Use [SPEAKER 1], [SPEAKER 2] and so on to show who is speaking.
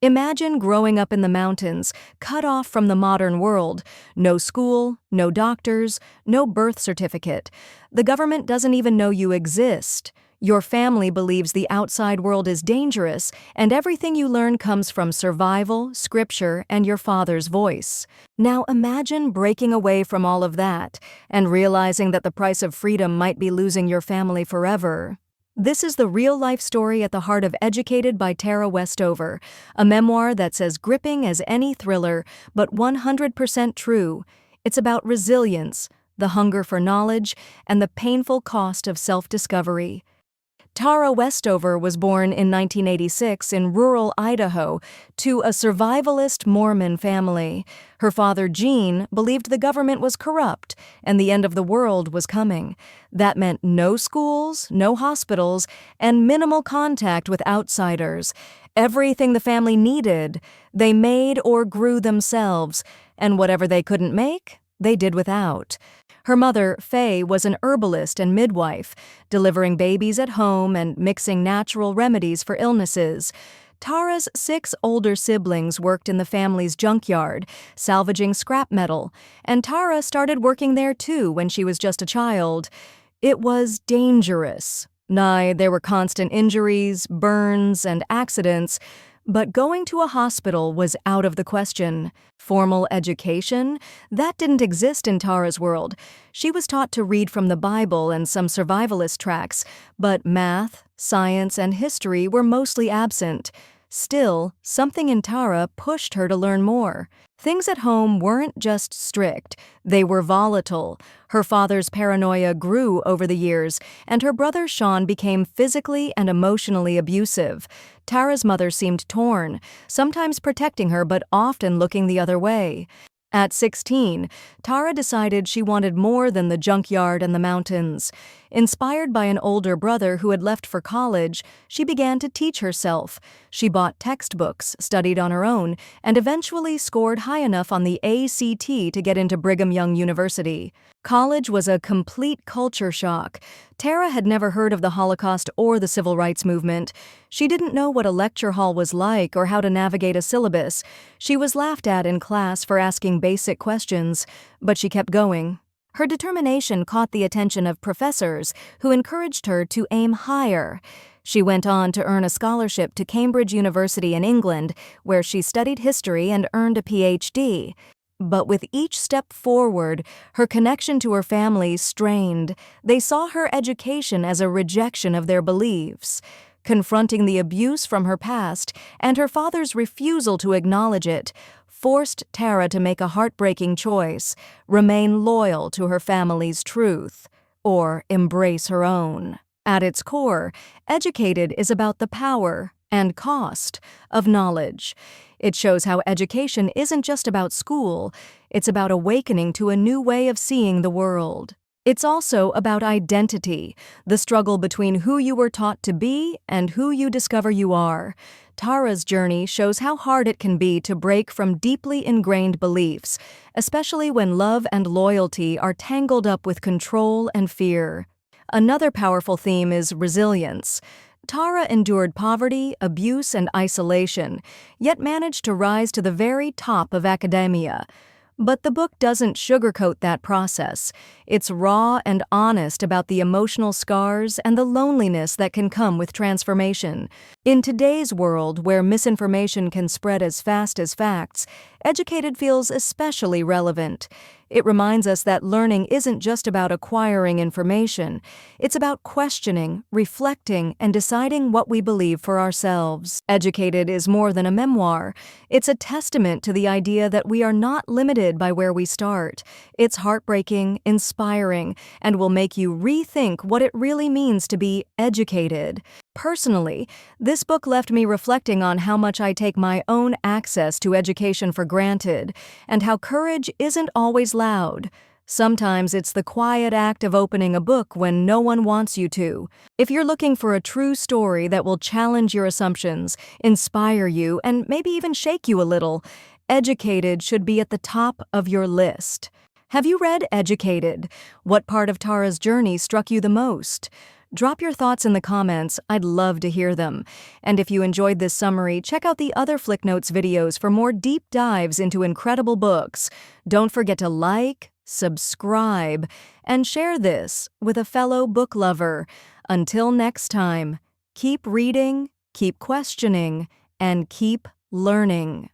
[SPEAKER 1] Imagine growing up in the mountains, cut off from the modern world. No school, no doctors, no birth certificate. The government doesn't even know you exist. Your family believes the outside world is dangerous, and everything you learn comes from survival, scripture, and your father's voice. Now imagine breaking away from all of that and realizing that the price of freedom might be losing your family forever. This is the real-life story at the heart of Educated by Tara Westover, a memoir that's as gripping as any thriller, but 100% true. It's about resilience, the hunger for knowledge, and the painful cost of self-discovery. Tara Westover was born in 1986 in rural Idaho to a survivalist Mormon family. Her father, Gene, believed the government was corrupt and the end of the world was coming. That meant no schools, no hospitals, and minimal contact with outsiders. Everything the family needed, they made or grew themselves, and whatever they couldn't make, they did without. Her mother, Faye, was an herbalist and midwife, delivering babies at home and mixing natural remedies for illnesses. Tara's 6 older siblings worked in the family's junkyard, salvaging scrap metal, and Tara started working there too when she was just a child. It was dangerous. There were constant injuries, burns, and accidents, but going to a hospital was out of the question. Formal education? That didn't exist in Tara's world. She was taught to read from the Bible and some survivalist tracts, but math, science, and history were mostly absent. Still, something in Tara pushed her to learn more. Things at home weren't just strict, they were volatile. Her father's paranoia grew over the years, and her brother Sean became physically and emotionally abusive. Tara's mother seemed torn, sometimes protecting her but often looking the other way. At 16, Tara decided she wanted more than the junkyard and the mountains. Inspired by an older brother who had left for college, she began to teach herself. She bought textbooks, studied on her own, and eventually scored high enough on the ACT to get into Brigham Young University. College was a complete culture shock. Tara had never heard of the Holocaust or the Civil Rights Movement. She didn't know what a lecture hall was like or how to navigate a syllabus. She was laughed at in class for asking basic questions, but she kept going. Her determination caught the attention of professors who encouraged her to aim higher. She went on to earn a scholarship to Cambridge University in England, where she studied history and earned a PhD. But with each step forward, her connection to her family strained. They saw her education as a rejection of their beliefs. Confronting the abuse from her past and her father's refusal to acknowledge it forced Tara to make a heartbreaking choice: remain loyal to her family's truth or embrace her own. At its core, Educated is about the power and cost of knowledge. It shows how education isn't just about school, it's about awakening to a new way of seeing the world. It's also about identity, the struggle between who you were taught to be and who you discover you are. Tara's journey shows how hard it can be to break from deeply ingrained beliefs, especially when love and loyalty are tangled up with control and fear. Another powerful theme is resilience. Tara endured poverty, abuse, and isolation, yet managed to rise to the very top of academia. But the book doesn't sugarcoat that process. It's raw and honest about the emotional scars and the loneliness that can come with transformation. In today's world, where misinformation can spread as fast as facts, Educated feels especially relevant. It reminds us that learning isn't just about acquiring information. It's about questioning, reflecting, and deciding what we believe for ourselves. Educated is more than a memoir. It's a testament to the idea that we are not limited by where we start. It's heartbreaking, inspiring, and will make you rethink what it really means to be educated. Personally, this book left me reflecting on how much I take my own access to education for granted, and how courage isn't always loud. Sometimes it's the quiet act of opening a book when no one wants you to. If you're looking for a true story that will challenge your assumptions, inspire you, and maybe even shake you a little, Educated should be at the top of your list. Have you read Educated? What part of Tara's journey struck you the most? Drop your thoughts in the comments, I'd love to hear them. And if you enjoyed this summary, check out the other FlickNotes videos for more deep dives into incredible books. Don't forget to like, subscribe, and share this with a fellow book lover. Until next time, keep reading, keep questioning, and keep learning.